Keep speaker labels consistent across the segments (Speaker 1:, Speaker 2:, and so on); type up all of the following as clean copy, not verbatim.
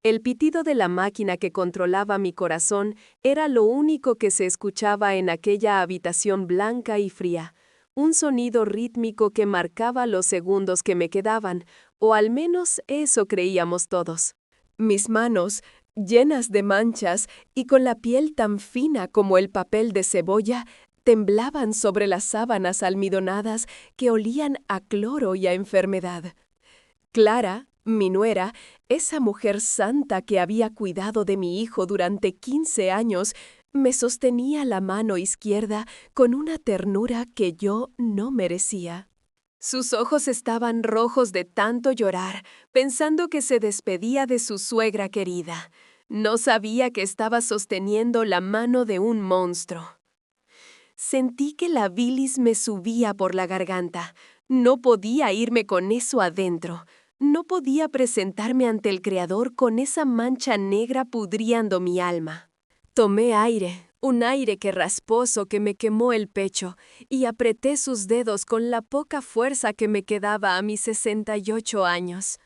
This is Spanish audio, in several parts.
Speaker 1: El pitido de la máquina que controlaba mi corazón era lo único que se escuchaba en aquella habitación blanca y fría, un sonido rítmico que marcaba los segundos que me quedaban, o al menos eso creíamos todos. Mis manos, llenas de manchas y con la piel tan fina como el papel de cebolla, temblaban sobre las sábanas almidonadas que olían a cloro y a enfermedad. Clara, mi nuera, esa mujer santa que había cuidado de mi hijo durante 15 años, me sostenía la mano izquierda con una ternura que yo no merecía. Sus ojos estaban rojos de tanto llorar, pensando que se despedía de su suegra querida. No sabía que estaba sosteniendo la mano de un monstruo. Sentí que la bilis me subía por la garganta. No podía irme con eso adentro. No podía presentarme ante el Creador con esa mancha negra pudriendo mi alma. Tomé aire, un aire que rasposo que me quemó el pecho, y apreté sus dedos con la poca fuerza que me quedaba a mis 68 años.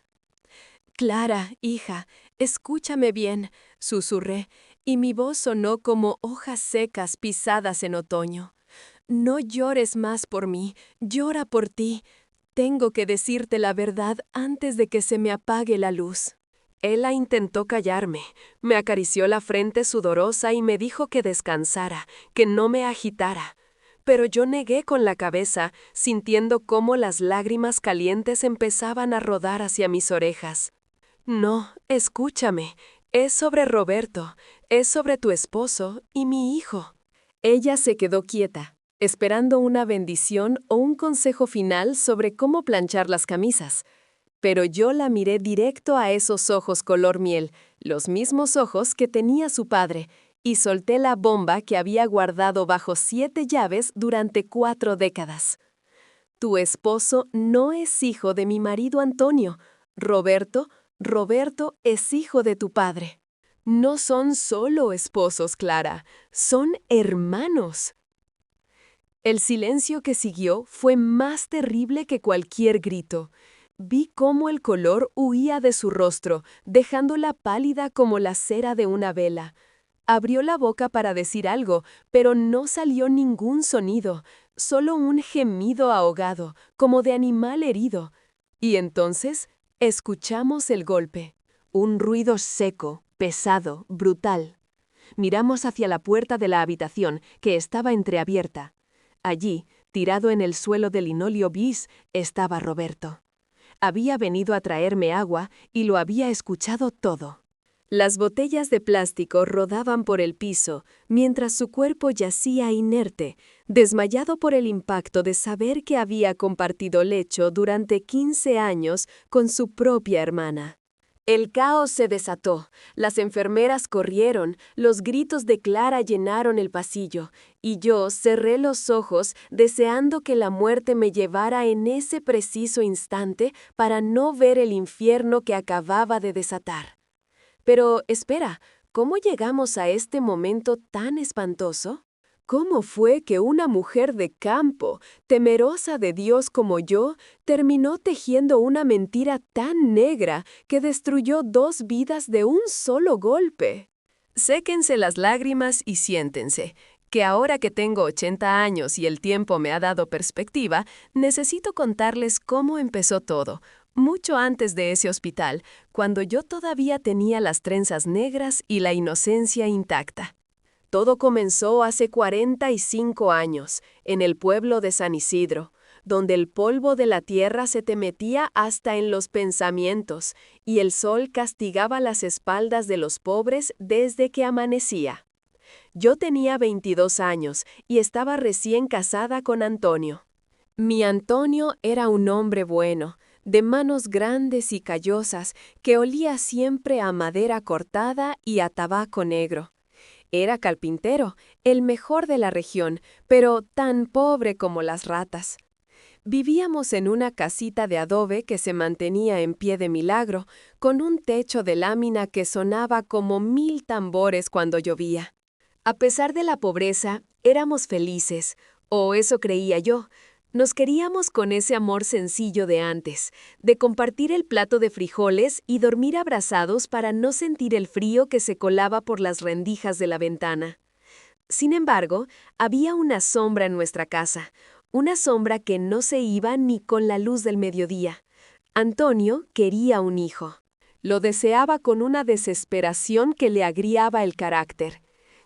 Speaker 1: Clara, hija, escúchame bien, susurré, y mi voz sonó como hojas secas pisadas en otoño. No llores más por mí, llora por ti. Tengo que decirte la verdad antes de que se me apague la luz. Ella intentó callarme, me acarició la frente sudorosa y me dijo que descansara, que no me agitara. Pero yo negué con la cabeza, sintiendo cómo las lágrimas calientes empezaban a rodar hacia mis orejas. No, escúchame, es sobre Roberto, es sobre tu esposo y mi hijo. Ella se quedó quieta, esperando una bendición o un consejo final sobre cómo planchar las camisas. Pero yo la miré directo a esos ojos color miel, los mismos ojos que tenía su padre, y solté la bomba que había guardado bajo 7 llaves durante 4 décadas. Tu esposo no es hijo de mi marido Antonio. Roberto es hijo de tu padre. No son solo esposos, Clara, son hermanos. El silencio que siguió fue más terrible que cualquier grito. Vi cómo el color huía de su rostro, dejándola pálida como la cera de una vela. Abrió la boca para decir algo, pero no salió ningún sonido, solo un gemido ahogado, como de animal herido. Y entonces escuchamos el golpe. Un ruido seco, pesado, brutal. Miramos hacia la puerta de la habitación, que estaba entreabierta. Allí, tirado en el suelo de linóleo bis, estaba Roberto. Había venido a traerme agua y lo había escuchado todo. Las botellas de plástico rodaban por el piso, mientras su cuerpo yacía inerte, desmayado por el impacto de saber que había compartido lecho durante 15 años con su propia hermana. El caos se desató, las enfermeras corrieron, los gritos de Clara llenaron el pasillo, y yo cerré los ojos deseando que la muerte me llevara en ese preciso instante para no ver el infierno que acababa de desatar. Pero espera, ¿cómo llegamos a este momento tan espantoso? ¿Cómo fue que una mujer de campo, temerosa de Dios como yo, terminó tejiendo una mentira tan negra que destruyó 2 vidas de un solo golpe? Séquense las lágrimas y siéntense, que ahora que tengo 80 años y el tiempo me ha dado perspectiva, necesito contarles cómo empezó todo, mucho antes de ese hospital, cuando yo todavía tenía las trenzas negras y la inocencia intacta. Todo comenzó hace 45 años, en el pueblo de San Isidro, donde el polvo de la tierra se te metía hasta en los pensamientos, y el sol castigaba las espaldas de los pobres desde que amanecía. Yo tenía 22 años y estaba recién casada con Antonio. Mi Antonio era un hombre bueno, de manos grandes y callosas, que olía siempre a madera cortada y a tabaco negro. Era carpintero, el mejor de la región, pero tan pobre como las ratas. Vivíamos en una casita de adobe que se mantenía en pie de milagro, con un techo de lámina que sonaba como 1000 tambores cuando llovía. A pesar de la pobreza, éramos felices, o eso creía yo. Nos queríamos con ese amor sencillo de antes, de compartir el plato de frijoles y dormir abrazados para no sentir el frío que se colaba por las rendijas de la ventana. Sin embargo, había una sombra en nuestra casa, una sombra que no se iba ni con la luz del mediodía. Antonio quería un hijo. Lo deseaba con una desesperación que le agriaba el carácter.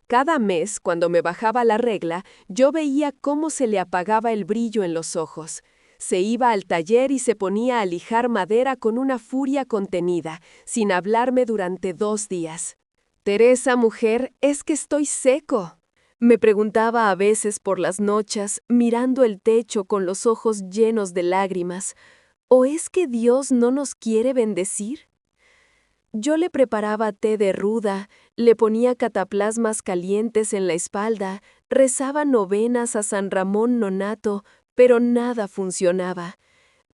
Speaker 1: Cada mes, cuando me bajaba la regla, yo veía cómo se le apagaba el brillo en los ojos. Se iba al taller y se ponía a lijar madera con una furia contenida, sin hablarme durante 2 días. «Teresa, mujer, es que estoy seco», me preguntaba a veces por las noches, mirando el techo con los ojos llenos de lágrimas. ¿O es que Dios no nos quiere bendecir? Yo le preparaba té de ruda, le ponía cataplasmas calientes en la espalda, rezaba novenas a San Ramón Nonato, pero nada funcionaba.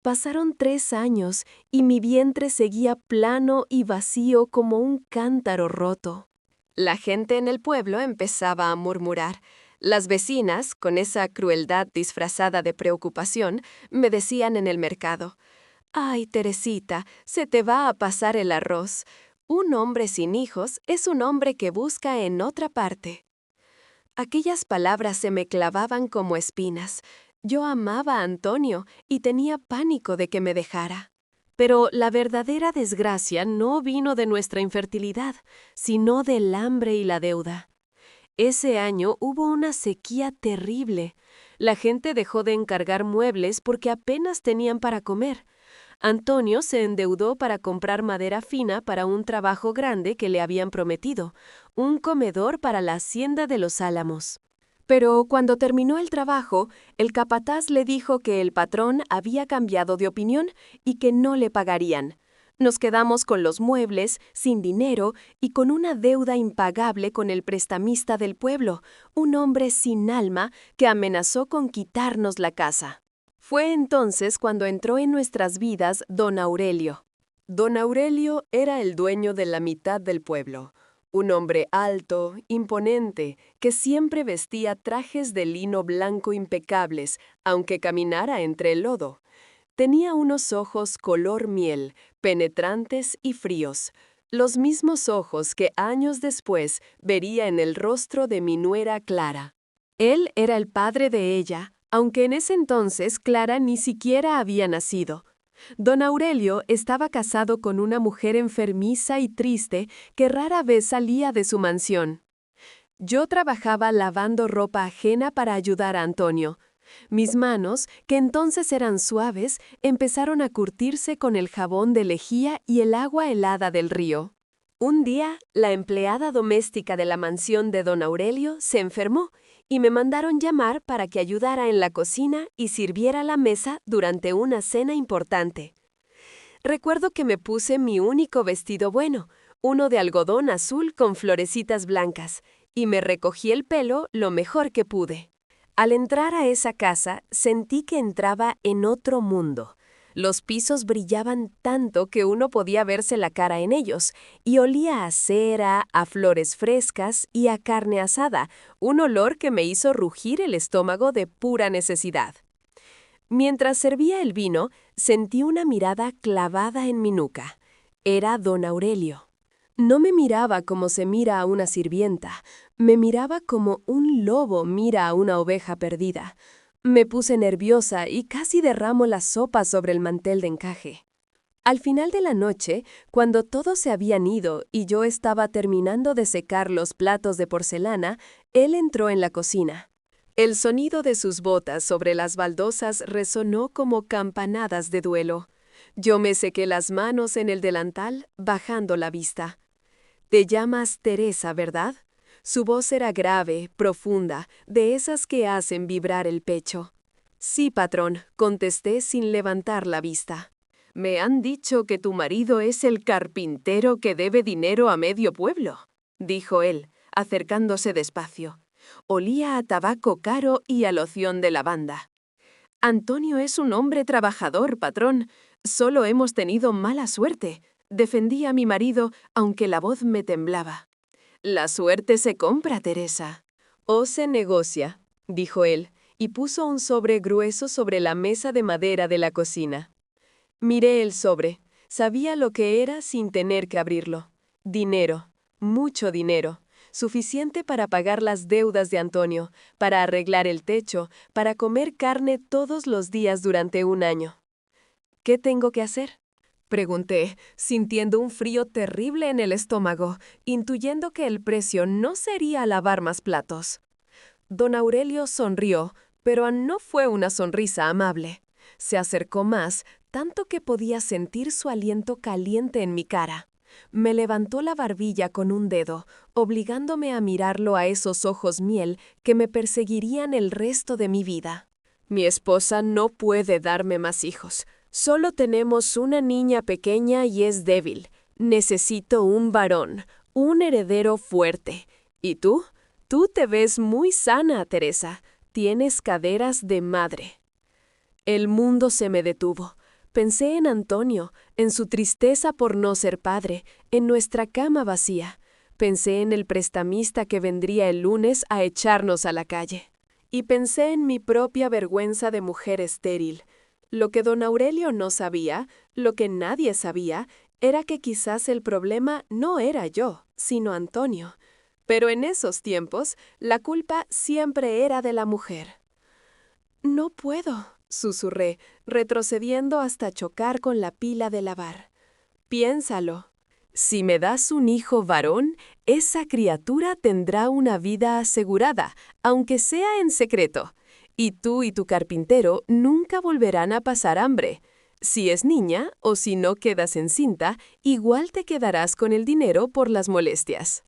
Speaker 1: Pasaron 3 años y mi vientre seguía plano y vacío como un cántaro roto. La gente en el pueblo empezaba a murmurar. Las vecinas, con esa crueldad disfrazada de preocupación, me decían en el mercado: «Ay, Teresita, se te va a pasar el arroz. Un hombre sin hijos es un hombre que busca en otra parte». Aquellas palabras se me clavaban como espinas. Yo amaba a Antonio y tenía pánico de que me dejara. Pero la verdadera desgracia no vino de nuestra infertilidad, sino del hambre y la deuda. Ese año hubo una sequía terrible. La gente dejó de encargar muebles porque apenas tenían para comer. Antonio se endeudó para comprar madera fina para un trabajo grande que le habían prometido, un comedor para la hacienda de los Álamos. Pero cuando terminó el trabajo, el capataz le dijo que el patrón había cambiado de opinión y que no le pagarían. Nos quedamos con los muebles, sin dinero y con una deuda impagable con el prestamista del pueblo, un hombre sin alma que amenazó con quitarnos la casa. Fue entonces cuando entró en nuestras vidas don Aurelio. Don Aurelio era el dueño de la mitad del pueblo, un hombre alto, imponente, que siempre vestía trajes de lino blanco impecables, aunque caminara entre el lodo. Tenía unos ojos color miel, penetrantes y fríos, los mismos ojos que años después vería en el rostro de mi nuera Clara. Él era el padre de ella, aunque en ese entonces Clara ni siquiera había nacido. Don Aurelio estaba casado con una mujer enfermiza y triste que rara vez salía de su mansión. Yo trabajaba lavando ropa ajena para ayudar a Antonio. Mis manos, que entonces eran suaves, empezaron a curtirse con el jabón de lejía y el agua helada del río. Un día, la empleada doméstica de la mansión de don Aurelio se enfermó y me mandaron llamar para que ayudara en la cocina y sirviera la mesa durante una cena importante. Recuerdo que me puse mi único vestido bueno, uno de algodón azul con florecitas blancas, y me recogí el pelo lo mejor que pude. Al entrar a esa casa, sentí que entraba en otro mundo. Los pisos brillaban tanto que uno podía verse la cara en ellos, y olía a cera, a flores frescas y a carne asada, un olor que me hizo rugir el estómago de pura necesidad. Mientras servía el vino, sentí una mirada clavada en mi nuca. Era don Aurelio. No me miraba como se mira a una sirvienta, me miraba como un lobo mira a una oveja perdida. Me puse nerviosa y casi derramo la sopa sobre el mantel de encaje. Al final de la noche, cuando todos se habían ido y yo estaba terminando de secar los platos de porcelana, él entró en la cocina. El sonido de sus botas sobre las baldosas resonó como campanadas de duelo. Yo me sequé las manos en el delantal, bajando la vista. «Te llamas Teresa, ¿verdad?». Su voz era grave, profunda, de esas que hacen vibrar el pecho. «Sí, patrón», contesté sin levantar la vista. «Me han dicho que tu marido es el carpintero que debe dinero a medio pueblo», dijo él, acercándose despacio. Olía a tabaco caro y a loción de lavanda. «Antonio es un hombre trabajador, patrón. Solo hemos tenido mala suerte», defendí a mi marido, aunque la voz me temblaba. «La suerte se compra, Teresa». «O se negocia», dijo él, y puso un sobre grueso sobre la mesa de madera de la cocina. Miré el sobre. Sabía lo que era sin tener que abrirlo. Dinero, mucho dinero, suficiente para pagar las deudas de Antonio, para arreglar el techo, para comer carne todos los días durante un año. ¿Qué tengo que hacer?, pregunté, sintiendo un frío terrible en el estómago, intuyendo que el precio no sería lavar más platos. Don Aurelio sonrió, pero no fue una sonrisa amable. Se acercó más, tanto que podía sentir su aliento caliente en mi cara. Me levantó la barbilla con un dedo, obligándome a mirarlo a esos ojos miel que me perseguirían el resto de mi vida. Mi esposa no puede darme más hijos. Solo tenemos una niña pequeña y es débil. Necesito un varón, un heredero fuerte. ¿Y tú? Tú te ves muy sana, Teresa. Tienes caderas de madre. El mundo se me detuvo. Pensé en Antonio, en su tristeza por no ser padre, en nuestra cama vacía. Pensé en el prestamista que vendría el lunes a echarnos a la calle. Y pensé en mi propia vergüenza de mujer estéril. Lo que don Aurelio no sabía, lo que nadie sabía, era que quizás el problema no era yo, sino Antonio. Pero en esos tiempos, la culpa siempre era de la mujer. «No puedo», susurré, retrocediendo hasta chocar con la pila de lavar. «Piénsalo. Si me das un hijo varón, esa criatura tendrá una vida asegurada, aunque sea en secreto. Y tú y tu carpintero nunca volverán a pasar hambre. Si es niña, o si no quedas encinta, igual te quedarás con el dinero por las molestias».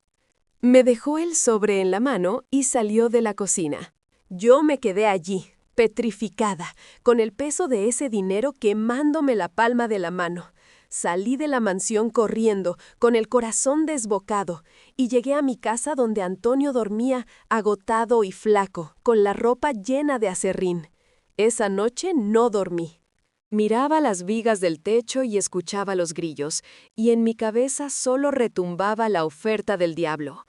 Speaker 1: Me dejó el sobre en la mano y salió de la cocina. Yo me quedé allí, petrificada, con el peso de ese dinero quemándome la palma de la mano. Salí de la mansión corriendo, con el corazón desbocado, y llegué a mi casa donde Antonio dormía, agotado y flaco, con la ropa llena de aserrín. Esa noche no dormí. Miraba las vigas del techo y escuchaba los grillos, y en mi cabeza solo retumbaba la oferta del diablo.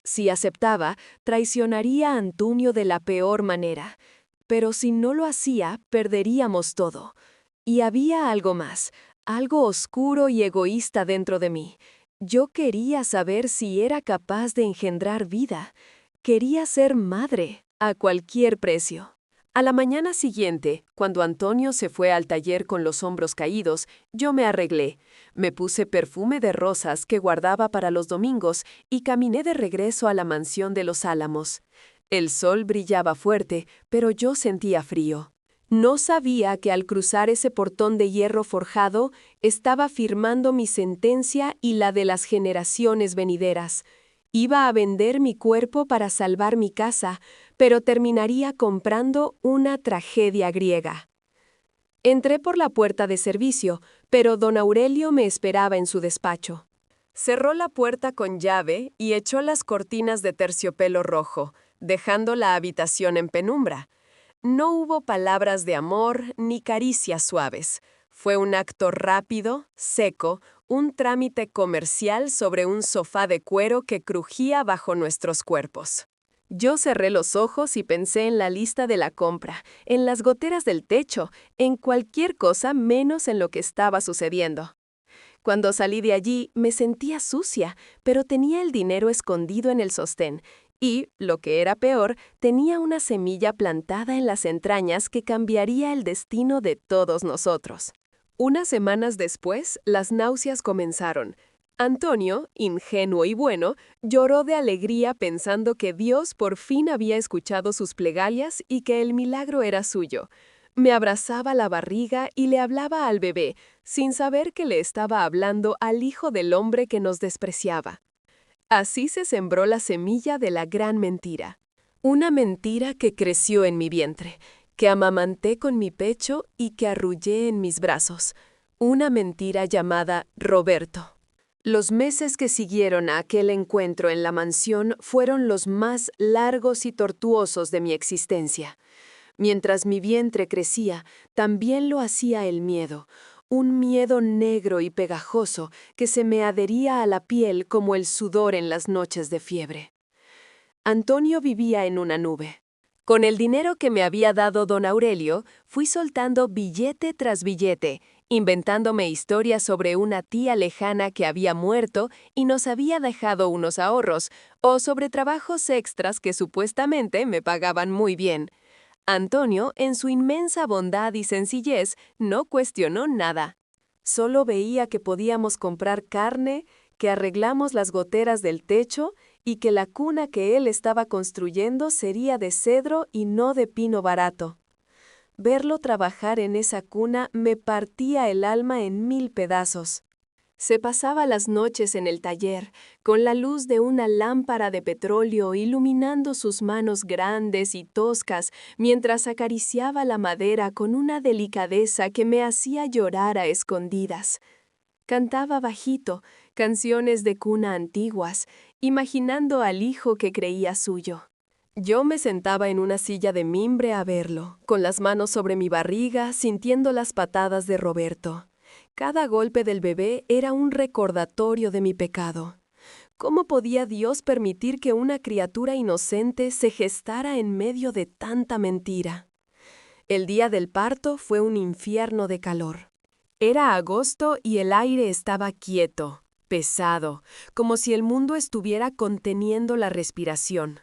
Speaker 1: Si aceptaba, traicionaría a Antonio de la peor manera. Pero si no lo hacía, perderíamos todo. Y había algo más, algo oscuro y egoísta dentro de mí. Yo quería saber si era capaz de engendrar vida. Quería ser madre, a cualquier precio. A la mañana siguiente, cuando Antonio se fue al taller con los hombros caídos, yo me arreglé. Me puse perfume de rosas que guardaba para los domingos y caminé de regreso a la mansión de los Álamos. El sol brillaba fuerte, pero yo sentía frío. No sabía que al cruzar ese portón de hierro forjado, estaba firmando mi sentencia y la de las generaciones venideras. Iba a vender mi cuerpo para salvar mi casa, pero terminaría comprando una tragedia griega. Entré por la puerta de servicio, pero don Aurelio me esperaba en su despacho. Cerró la puerta con llave y echó las cortinas de terciopelo rojo, dejando la habitación en penumbra. No hubo palabras de amor ni caricias suaves. Fue un acto rápido, seco, un trámite comercial sobre un sofá de cuero que crujía bajo nuestros cuerpos. Yo cerré los ojos y pensé en la lista de la compra, en las goteras del techo, en cualquier cosa menos en lo que estaba sucediendo. Cuando salí de allí me sentía sucia, pero tenía el dinero escondido en el sostén y, lo que era peor, tenía una semilla plantada en las entrañas que cambiaría el destino de todos nosotros. Unas semanas después, las náuseas comenzaron. Antonio, ingenuo y bueno, lloró de alegría pensando que Dios por fin había escuchado sus plegarias y que el milagro era suyo. Me abrazaba la barriga y le hablaba al bebé, sin saber que le estaba hablando al hijo del hombre que nos despreciaba. Así se sembró la semilla de la gran mentira. Una mentira que creció en mi vientre, que amamanté con mi pecho y que arrullé en mis brazos. Una mentira llamada Roberto. Los meses que siguieron a aquel encuentro en la mansión fueron los más largos y tortuosos de mi existencia. Mientras mi vientre crecía, también lo hacía el miedo, un miedo negro y pegajoso que se me adhería a la piel como el sudor en las noches de fiebre. Antonio vivía en una nube. Con el dinero que me había dado don Aurelio, fui soltando billete tras billete, inventándome historias sobre una tía lejana que había muerto y nos había dejado unos ahorros, o sobre trabajos extras que supuestamente me pagaban muy bien. Antonio, en su inmensa bondad y sencillez, no cuestionó nada. Solo veía que podíamos comprar carne, que arreglamos las goteras del techo y que la cuna que él estaba construyendo sería de cedro y no de pino barato. Verlo trabajar en esa cuna me partía el alma en 1000 pedazos. Se pasaba las noches en el taller, con la luz de una lámpara de petróleo iluminando sus manos grandes y toscas, mientras acariciaba la madera con una delicadeza que me hacía llorar a escondidas. Cantaba bajito, canciones de cuna antiguas, imaginando al hijo que creía suyo. Yo me sentaba en una silla de mimbre a verlo, con las manos sobre mi barriga, sintiendo las patadas de Roberto. Cada golpe del bebé era un recordatorio de mi pecado. ¿Cómo podía Dios permitir que una criatura inocente se gestara en medio de tanta mentira? El día del parto fue un infierno de calor. Era agosto y el aire estaba quieto, pesado, como si el mundo estuviera conteniendo la respiración.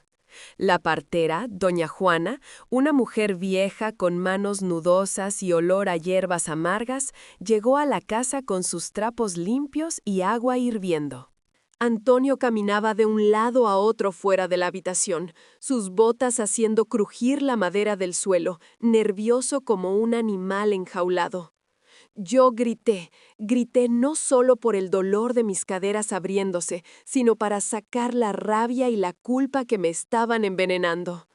Speaker 1: La partera, doña Juana, una mujer vieja con manos nudosas y olor a hierbas amargas, llegó a la casa con sus trapos limpios y agua hirviendo. Antonio caminaba de un lado a otro fuera de la habitación, sus botas haciendo crujir la madera del suelo, nervioso como un animal enjaulado. Yo grité no solo por el dolor de mis caderas abriéndose, sino para sacar la rabia y la culpa que me estaban envenenando.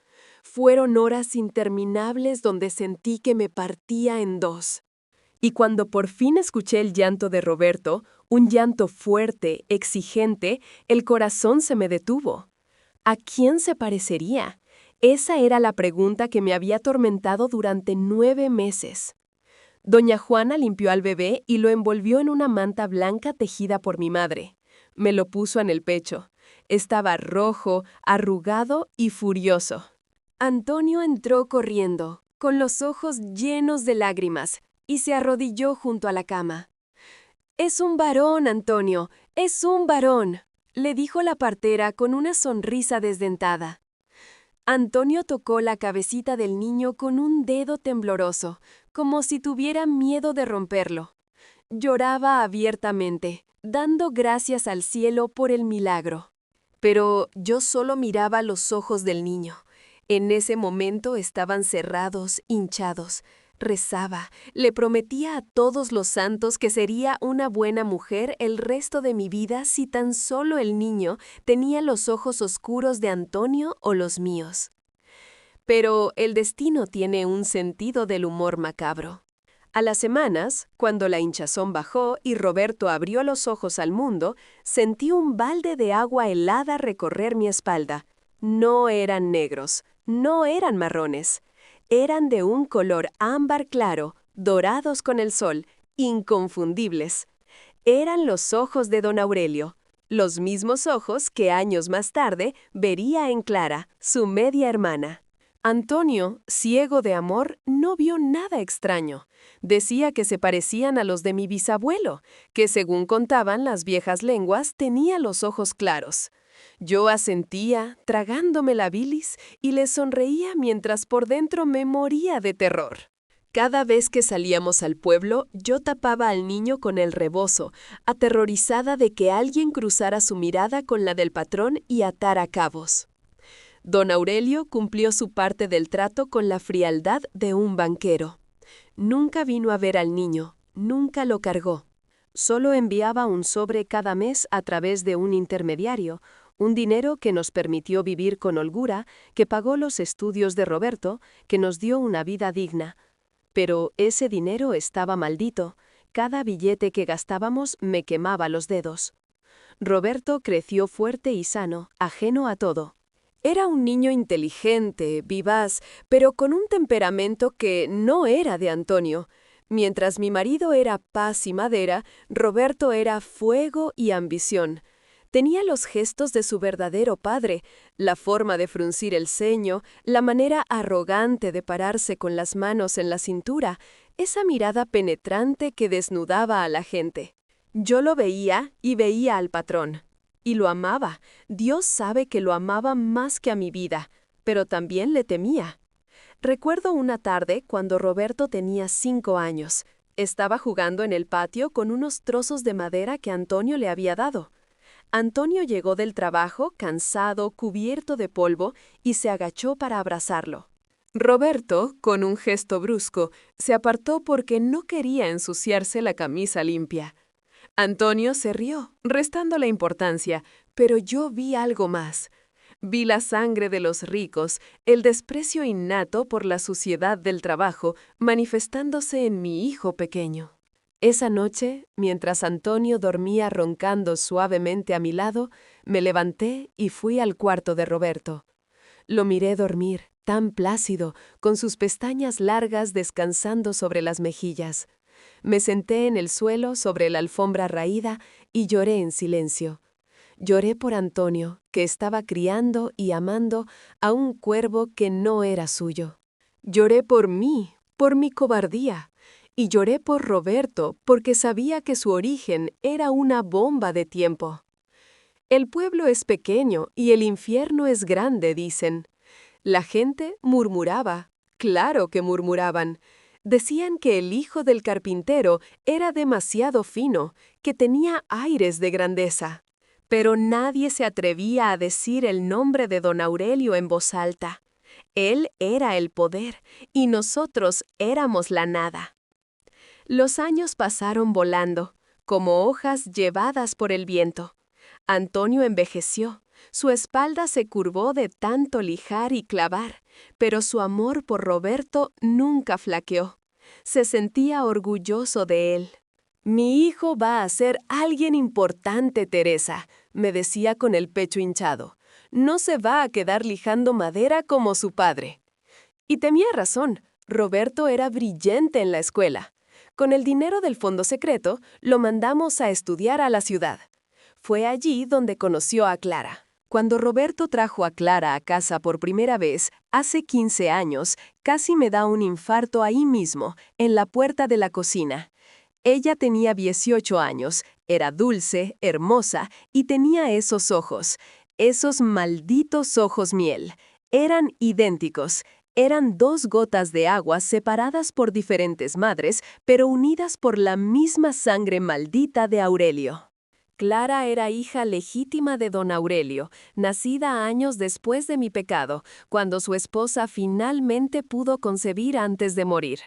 Speaker 1: Fueron horas interminables donde sentí que me partía en dos. Y cuando por fin escuché el llanto de Roberto, un llanto fuerte, exigente, el corazón se me detuvo. ¿A quién se parecería? Esa era la pregunta que me había atormentado durante 9 meses. Doña Juana limpió al bebé y lo envolvió en una manta blanca tejida por mi madre. Me lo puso en el pecho. Estaba rojo, arrugado y furioso. Antonio entró corriendo, con los ojos llenos de lágrimas, y se arrodilló junto a la cama. «Es un varón, Antonio, es un varón», le dijo la partera con una sonrisa desdentada. Antonio tocó la cabecita del niño con un dedo tembloroso, como si tuviera miedo de romperlo. Lloraba abiertamente, dando gracias al cielo por el milagro. Pero yo solo miraba los ojos del niño. En ese momento estaban cerrados, hinchados. Rezaba, le prometía a todos los santos que sería una buena mujer el resto de mi vida si tan solo el niño tenía los ojos oscuros de Antonio o los míos. Pero el destino tiene un sentido del humor macabro. A las semanas, cuando la hinchazón bajó y Roberto abrió los ojos al mundo, sentí un balde de agua helada recorrer mi espalda. No eran negros, no eran marrones. Eran de un color ámbar claro, dorados con el sol, inconfundibles. Eran los ojos de don Aurelio, los mismos ojos que años más tarde vería en Clara, su media hermana. Antonio, ciego de amor, no vio nada extraño. Decía que se parecían a los de mi bisabuelo, que según contaban las viejas lenguas tenía los ojos claros. Yo asentía, tragándome la bilis, y le sonreía mientras por dentro me moría de terror. Cada vez que salíamos al pueblo, yo tapaba al niño con el rebozo, aterrorizada de que alguien cruzara su mirada con la del patrón y atara cabos. Don Aurelio cumplió su parte del trato con la frialdad de un banquero. Nunca vino a ver al niño, nunca lo cargó. Solo enviaba un sobre cada mes a través de un intermediario, un dinero que nos permitió vivir con holgura, que pagó los estudios de Roberto, que nos dio una vida digna. Pero ese dinero estaba maldito. Cada billete que gastábamos me quemaba los dedos. Roberto creció fuerte y sano, ajeno a todo. Era un niño inteligente, vivaz, pero con un temperamento que no era de Antonio. Mientras mi marido era paz y madera, Roberto era fuego y ambición. Tenía los gestos de su verdadero padre, la forma de fruncir el ceño, la manera arrogante de pararse con las manos en la cintura, esa mirada penetrante que desnudaba a la gente. Yo lo veía y veía al patrón. Y lo amaba. Dios sabe que lo amaba más que a mi vida, pero también le temía. Recuerdo una tarde cuando Roberto tenía 5 años. Estaba jugando en el patio con unos trozos de madera que Antonio le había dado. Antonio llegó del trabajo, cansado, cubierto de polvo, y se agachó para abrazarlo. Roberto, con un gesto brusco, se apartó porque no quería ensuciarse la camisa limpia. Antonio se rió, restándole importancia, pero yo vi algo más. Vi la sangre de los ricos, el desprecio innato por la suciedad del trabajo, manifestándose en mi hijo pequeño. Esa noche, mientras Antonio dormía roncando suavemente a mi lado, me levanté y fui al cuarto de Roberto. Lo miré dormir, tan plácido, con sus pestañas largas descansando sobre las mejillas. Me senté en el suelo sobre la alfombra raída y lloré en silencio. Lloré por Antonio, que estaba criando y amando a un cuervo que no era suyo. Lloré por mí, por mi cobardía. Y lloré por Roberto porque sabía que su origen era una bomba de tiempo. El pueblo es pequeño y el infierno es grande, dicen. La gente murmuraba, claro que murmuraban. Decían que el hijo del carpintero era demasiado fino, que tenía aires de grandeza. Pero nadie se atrevía a decir el nombre de don Aurelio en voz alta. Él era el poder y nosotros éramos la nada. Los años pasaron volando, como hojas llevadas por el viento. Antonio envejeció, su espalda se curvó de tanto lijar y clavar, pero su amor por Roberto nunca flaqueó. Se sentía orgulloso de él. «Mi hijo va a ser alguien importante, Teresa», me decía con el pecho hinchado. «No se va a quedar lijando madera como su padre». Y tenía razón, Roberto era brillante en la escuela. Con el dinero del fondo secreto, lo mandamos a estudiar a la ciudad. Fue allí donde conoció a Clara. Cuando Roberto trajo a Clara a casa por primera vez, hace 15 años, casi me da un infarto ahí mismo, en la puerta de la cocina. Ella tenía 18 años, era dulce, hermosa y tenía esos ojos, esos malditos ojos miel. Eran idénticos. Eran 2 gotas de agua separadas por diferentes madres, pero unidas por la misma sangre maldita de Aurelio. Clara era hija legítima de don Aurelio, nacida años después de mi pecado, cuando su esposa finalmente pudo concebir antes de morir.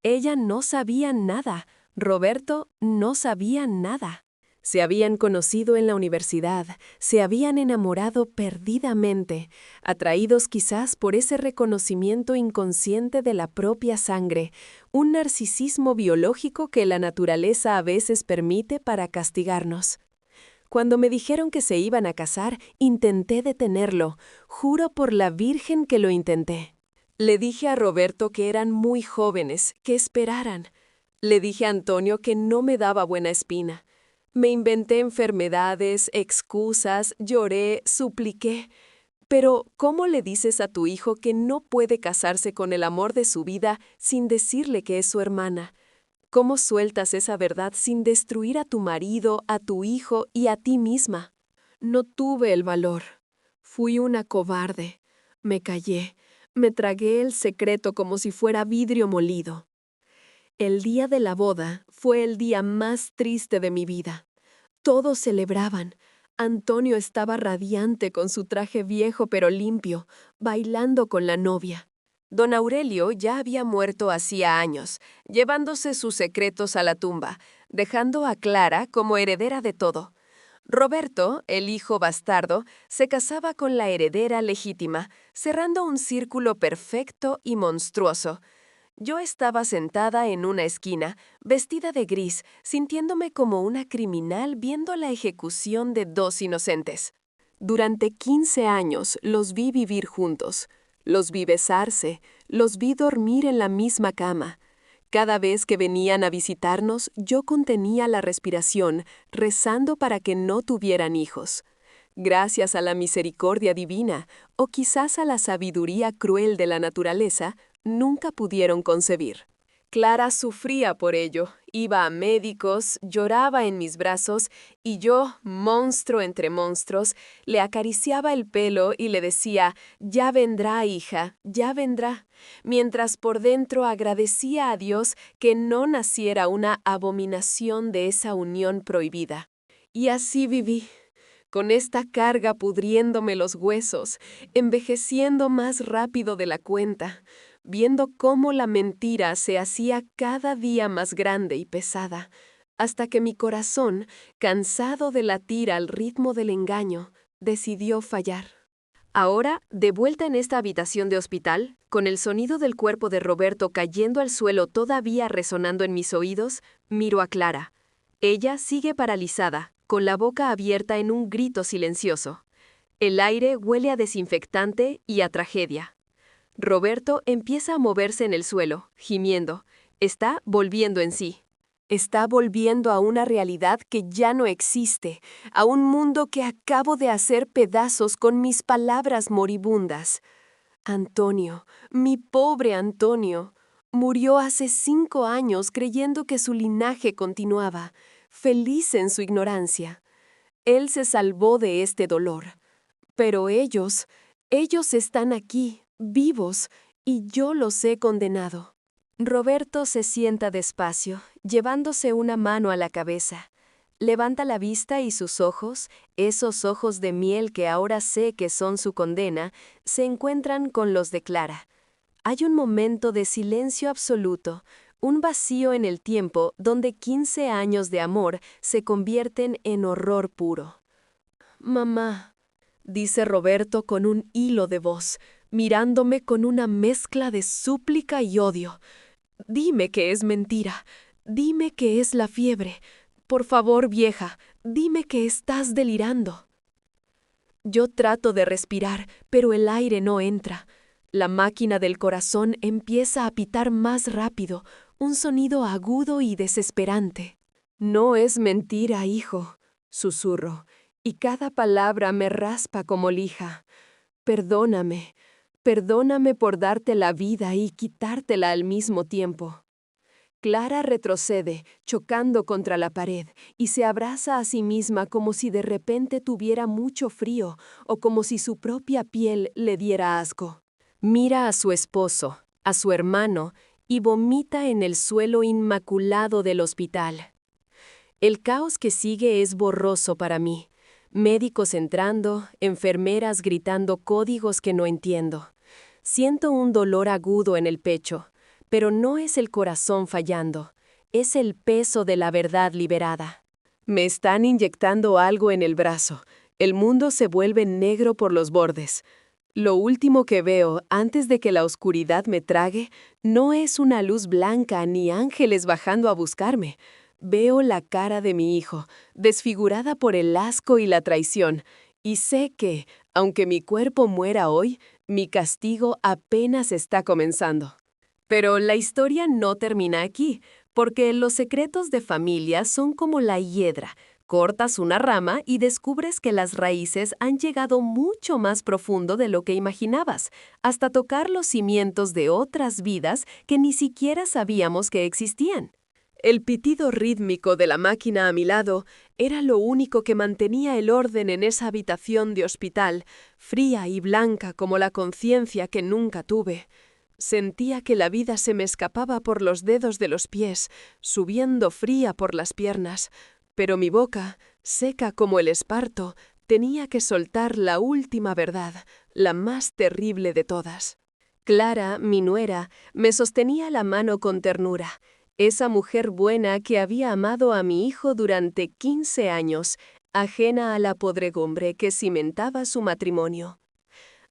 Speaker 1: Ella no sabía nada. Roberto no sabía nada. Se habían conocido en la universidad, se habían enamorado perdidamente, atraídos quizás por ese reconocimiento inconsciente de la propia sangre, un narcisismo biológico que la naturaleza a veces permite para castigarnos. Cuando me dijeron que se iban a casar, intenté detenerlo, juro por la Virgen que lo intenté. Le dije a Roberto que eran muy jóvenes, que esperaran. Le dije a Antonio que no me daba buena espina. Me inventé enfermedades, excusas, lloré, supliqué. Pero, ¿cómo le dices a tu hijo que no puede casarse con el amor de su vida sin decirle que es su hermana? ¿Cómo sueltas esa verdad sin destruir a tu marido, a tu hijo y a ti misma? No tuve el valor. Fui una cobarde. Me callé. Me tragué el secreto como si fuera vidrio molido. El día de la boda fue el día más triste de mi vida. Todos celebraban. Antonio estaba radiante con su traje viejo pero limpio, bailando con la novia. Don Aurelio ya había muerto hacía años, llevándose sus secretos a la tumba, dejando a Clara como heredera de todo. Roberto, el hijo bastardo, se casaba con la heredera legítima, cerrando un círculo perfecto y monstruoso. Yo estaba sentada en una esquina, vestida de gris, sintiéndome como una criminal viendo la ejecución de 2 inocentes. Durante 15 años los vi vivir juntos, los vi besarse, los vi dormir en la misma cama. Cada vez que venían a visitarnos, yo contenía la respiración, rezando para que no tuvieran hijos. Gracias a la misericordia divina, o quizás a la sabiduría cruel de la naturaleza, nunca pudieron concebir. Clara sufría por ello, iba a médicos, lloraba en mis brazos, y yo, monstruo entre monstruos, le acariciaba el pelo y le decía, «Ya vendrá, hija, ya vendrá», mientras por dentro agradecía a Dios que no naciera una abominación de esa unión prohibida. Y así viví, con esta carga pudriéndome los huesos, envejeciendo más rápido de la cuenta, viendo cómo la mentira se hacía cada día más grande y pesada, hasta que mi corazón, cansado de latir al ritmo del engaño, decidió fallar. Ahora, de vuelta en esta habitación de hospital, con el sonido del cuerpo de Roberto cayendo al suelo todavía resonando en mis oídos, miro a Clara. Ella sigue paralizada, con la boca abierta en un grito silencioso. El aire huele a desinfectante y a tragedia. Roberto empieza a moverse en el suelo, gimiendo. Está volviendo en sí. Está volviendo a una realidad que ya no existe, a un mundo que acabo de hacer pedazos con mis palabras moribundas. Antonio, mi pobre Antonio, murió hace 5 años creyendo que su linaje continuaba, feliz en su ignorancia. Él se salvó de este dolor. Pero ellos están aquí, vivos, y yo los he condenado. Roberto se sienta despacio, llevándose una mano a la cabeza. Levanta la vista y sus ojos, esos ojos de miel que ahora sé que son su condena, se encuentran con los de Clara. Hay un momento de silencio absoluto, un vacío en el tiempo donde 15 años de amor se convierten en horror puro. «Mamá», dice Roberto con un hilo de voz, mirándome con una mezcla de súplica y odio. «Dime que es mentira, dime que es la fiebre. Por favor, vieja, dime que estás delirando». Yo trato de respirar, pero el aire no entra. La máquina del corazón empieza a pitar más rápido, un sonido agudo y desesperante. «No es mentira, hijo», susurro, y cada palabra me raspa como lija. «Perdóname, perdóname por darte la vida y quitártela al mismo tiempo». Clara retrocede, chocando contra la pared, y se abraza a sí misma como si de repente tuviera mucho frío o como si su propia piel le diera asco. Mira a su esposo, a su hermano, y vomita en el suelo inmaculado del hospital. El caos que sigue es borroso para mí. Médicos entrando, enfermeras gritando códigos que no entiendo. Siento un dolor agudo en el pecho, pero no es el corazón fallando, es el peso de la verdad liberada. Me están inyectando algo en el brazo. El mundo se vuelve negro por los bordes. Lo último que veo antes de que la oscuridad me trague no es una luz blanca ni ángeles bajando a buscarme. Veo la cara de mi hijo, desfigurada por el asco y la traición, y sé que, aunque mi cuerpo muera hoy, mi castigo apenas está comenzando. Pero la historia no termina aquí, porque los secretos de familia son como la hiedra. Cortas una rama y descubres que las raíces han llegado mucho más profundo de lo que imaginabas, hasta tocar los cimientos de otras vidas que ni siquiera sabíamos que existían. El pitido rítmico de la máquina a mi lado era lo único que mantenía el orden en esa habitación de hospital, fría y blanca como la conciencia que nunca tuve. Sentía que la vida se me escapaba por los dedos de los pies, subiendo fría por las piernas, pero mi boca, seca como el esparto, tenía que soltar la última verdad, la más terrible de todas. Clara, mi nuera, me sostenía la mano con ternura. Esa mujer buena que había amado a mi hijo durante 15 años, ajena a la podredumbre que cimentaba su matrimonio.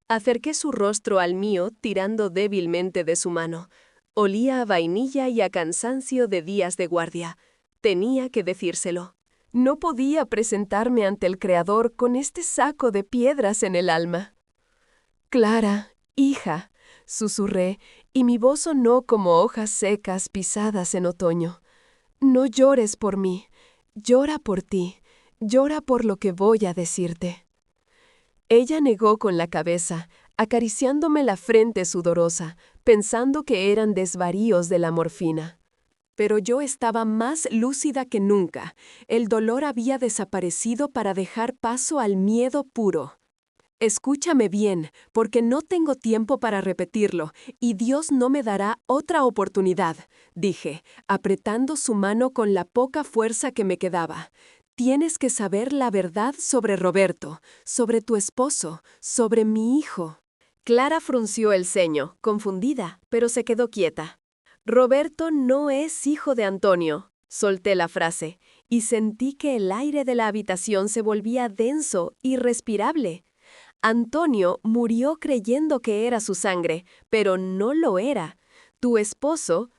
Speaker 1: Acerqué su rostro al mío tirando débilmente de su mano. Olía a vainilla y a cansancio de días de guardia. Tenía que decírselo. No podía presentarme ante el Creador con este saco de piedras en el alma. «Clara, hija», susurré, y mi voz sonó como hojas secas pisadas en otoño. «No llores por mí, llora por ti, llora por lo que voy a decirte». Ella negó con la cabeza, acariciándome la frente sudorosa, pensando que eran desvaríos de la morfina. Pero yo estaba más lúcida que nunca. El dolor había desaparecido para dejar paso al miedo puro. Escúchame bien, porque no tengo tiempo para repetirlo, y Dios no me dará otra oportunidad, dije, apretando su mano con la poca fuerza que me quedaba. Tienes que saber la verdad sobre Roberto, sobre tu esposo, sobre mi hijo. Clara frunció el ceño, confundida, pero se quedó quieta. Roberto no es hijo de Antonio, solté la frase, y sentí que el aire de la habitación se volvía denso, irrespirable. Antonio murió creyendo que era su sangre, pero no lo era. Tu esposo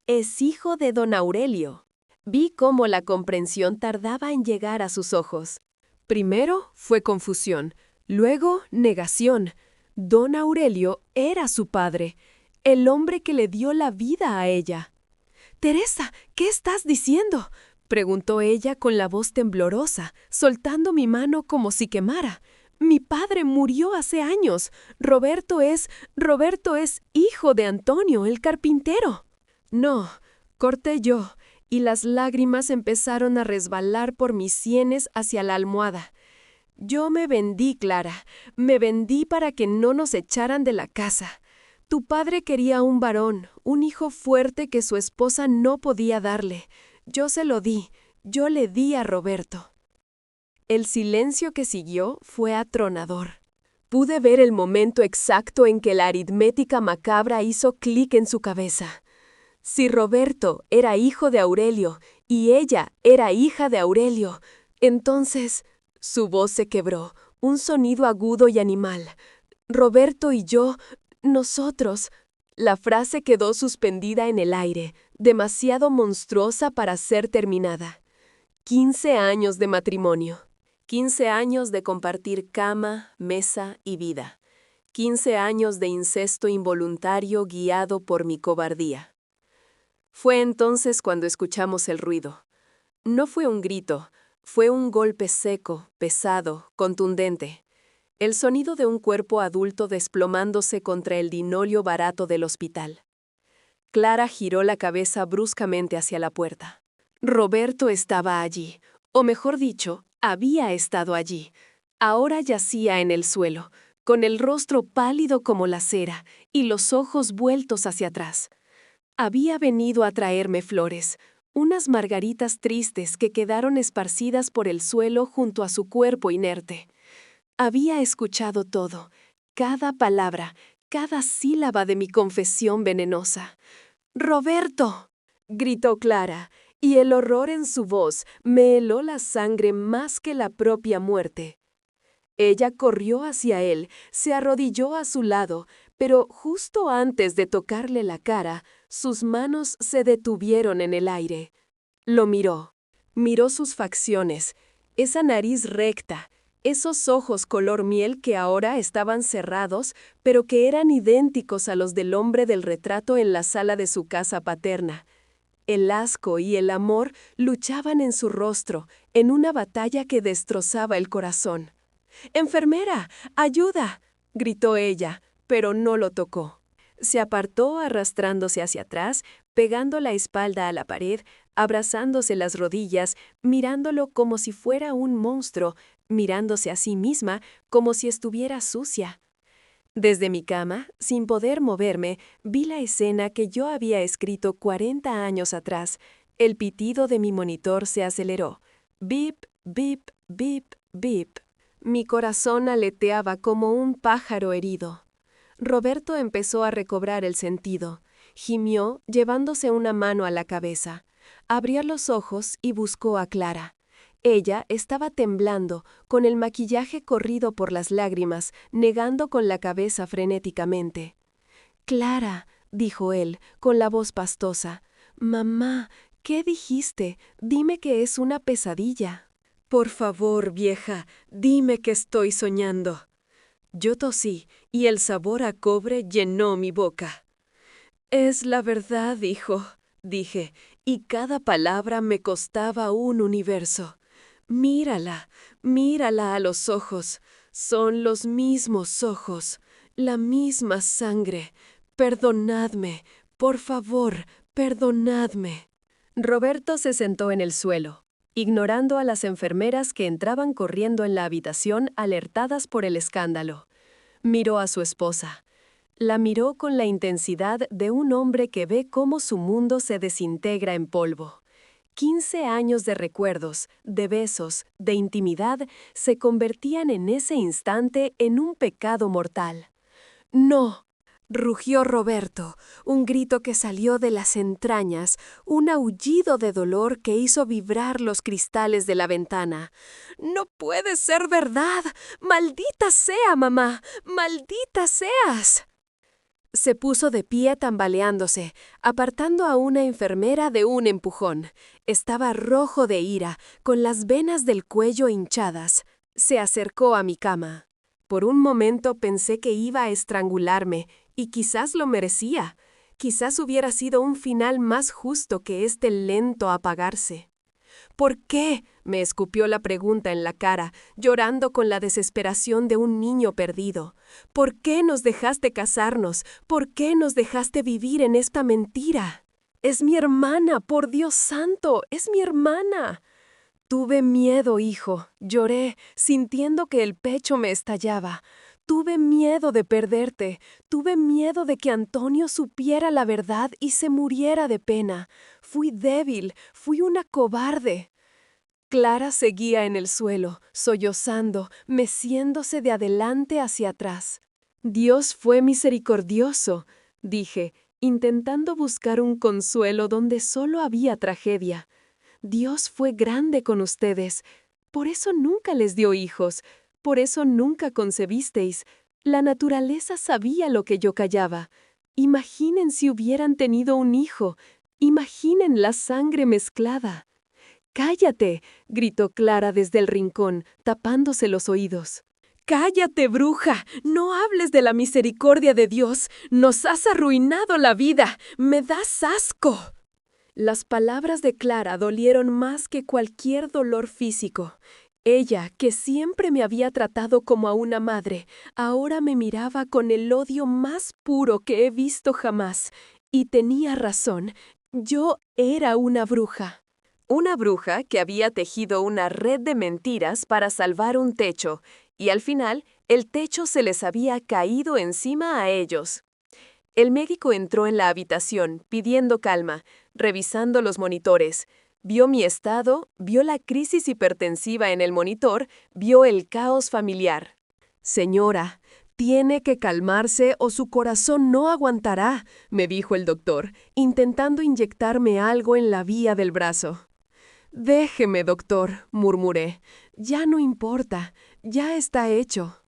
Speaker 1: es hijo de don Aurelio. Vi cómo la comprensión tardaba en llegar a sus ojos. Primero fue confusión, luego negación. Don Aurelio era su padre, el hombre que le dio la vida a ella. «Teresa, ¿qué estás diciendo?», preguntó ella con la voz temblorosa, soltando mi mano como si quemara. «Mi padre murió hace años. Roberto es hijo de Antonio, el carpintero». «No», corté yo, y las lágrimas empezaron a resbalar por mis sienes hacia la almohada. «Yo me vendí, Clara, me vendí para que no nos echaran de la casa. Tu padre quería un varón, un hijo fuerte que su esposa no podía darle. Yo se lo di, yo le di a Roberto». El silencio que siguió fue atronador. Pude ver el momento exacto en que la aritmética macabra hizo clic en su cabeza. Si Roberto era hijo de Aurelio y ella era hija de Aurelio, entonces su voz se quebró, un sonido agudo y animal. Roberto y yo, nosotros. La frase quedó suspendida en el aire, demasiado monstruosa para ser terminada. 15 años de matrimonio. 15 años de compartir cama, mesa y vida. 15 años de incesto involuntario guiado por mi cobardía. Fue entonces cuando escuchamos el ruido. No fue un grito, fue un golpe seco, pesado, contundente. El sonido de un cuerpo adulto desplomándose contra el linóleo barato del hospital. Clara giró la cabeza bruscamente hacia la puerta. Roberto estaba allí, o mejor dicho, había estado allí. Ahora yacía en el suelo, con el rostro pálido como la cera y los ojos vueltos hacia atrás. Había venido a traerme flores, unas margaritas tristes que quedaron esparcidas por el suelo junto a su cuerpo inerte. Había escuchado todo, cada palabra, cada sílaba de mi confesión venenosa. «¡Roberto!», gritó Clara, y el horror en su voz me heló la sangre más que la propia muerte. Ella corrió hacia él, se arrodilló a su lado, pero justo antes de tocarle la cara, sus manos se detuvieron en el aire. Lo miró. Miró sus facciones, esa nariz recta, esos ojos color miel que ahora estaban cerrados, pero que eran idénticos a los del hombre del retrato en la sala de su casa paterna. El asco y el amor luchaban en su rostro, en una batalla que destrozaba el corazón. «¡Enfermera! ¡Ayuda!», gritó ella, pero no lo tocó. Se apartó arrastrándose hacia atrás, pegando la espalda a la pared, abrazándose las rodillas, mirándolo como si fuera un monstruo, mirándose a sí misma como si estuviera sucia. Desde mi cama, sin poder moverme, vi la escena que yo había escrito 40 años atrás. El pitido de mi monitor se aceleró. Bip, bip, bip, bip. Mi corazón aleteaba como un pájaro herido. Roberto empezó a recobrar el sentido. Gimió, llevándose una mano a la cabeza. Abrió los ojos y buscó a Clara. Ella estaba temblando, con el maquillaje corrido por las lágrimas, negando con la cabeza frenéticamente. «Clara», dijo él, con la voz pastosa. «Mamá, ¿qué dijiste? Dime que es una pesadilla». «Por favor, vieja, dime que estoy soñando». Yo tosí, y el sabor a cobre llenó mi boca. «Es la verdad, hijo», dije, y cada palabra me costaba un universo. Mírala, mírala a los ojos. Son los mismos ojos, la misma sangre. Perdonadme, por favor, perdonadme. Roberto se sentó en el suelo, ignorando a las enfermeras que entraban corriendo en la habitación alertadas por el escándalo. Miró a su esposa. La miró con la intensidad de un hombre que ve cómo su mundo se desintegra en polvo. 15 años de recuerdos, de besos, de intimidad, se convertían en ese instante en un pecado mortal. ¡No! Rugió Roberto, un grito que salió de las entrañas, un aullido de dolor que hizo vibrar los cristales de la ventana. ¡No puede ser verdad! ¡Maldita sea, mamá! ¡Maldita seas! Se puso de pie tambaleándose, apartando a una enfermera de un empujón. Estaba rojo de ira, con las venas del cuello hinchadas. Se acercó a mi cama. Por un momento pensé que iba a estrangularme, y quizás lo merecía. Quizás hubiera sido un final más justo que este lento apagarse. ¿Por qué?, me escupió la pregunta en la cara, llorando con la desesperación de un niño perdido. ¿Por qué nos dejaste casarnos? ¿Por qué nos dejaste vivir en esta mentira? Es mi hermana, por Dios santo, es mi hermana. Tuve miedo, hijo. Lloré, sintiendo que el pecho me estallaba. Tuve miedo de perderte. Tuve miedo de que Antonio supiera la verdad y se muriera de pena. Fui débil, fui una cobarde. Clara seguía en el suelo, sollozando, meciéndose de adelante hacia atrás. Dios fue misericordioso, dije, intentando buscar un consuelo donde solo había tragedia. Dios fue grande con ustedes. Por eso nunca les dio hijos. Por eso nunca concebisteis. La naturaleza sabía lo que yo callaba. Imaginen si hubieran tenido un hijo. Imaginen la sangre mezclada. ¡Cállate!, gritó Clara desde el rincón, tapándose los oídos. ¡Cállate, bruja! ¡No hables de la misericordia de Dios! ¡Nos has arruinado la vida! ¡Me das asco! Las palabras de Clara dolieron más que cualquier dolor físico. Ella, que siempre me había tratado como a una madre, ahora me miraba con el odio más puro que he visto jamás. Y tenía razón. Yo era una bruja. Una bruja que había tejido una red de mentiras para salvar un techo, y al final el techo se les había caído encima a ellos. El médico entró en la habitación, pidiendo calma, revisando los monitores. Vio mi estado, vio la crisis hipertensiva en el monitor, vio el caos familiar. Señora, tiene que calmarse o su corazón no aguantará, me dijo el doctor, intentando inyectarme algo en la vía del brazo. Déjeme, doctor, murmuré. Ya no importa, ya está hecho.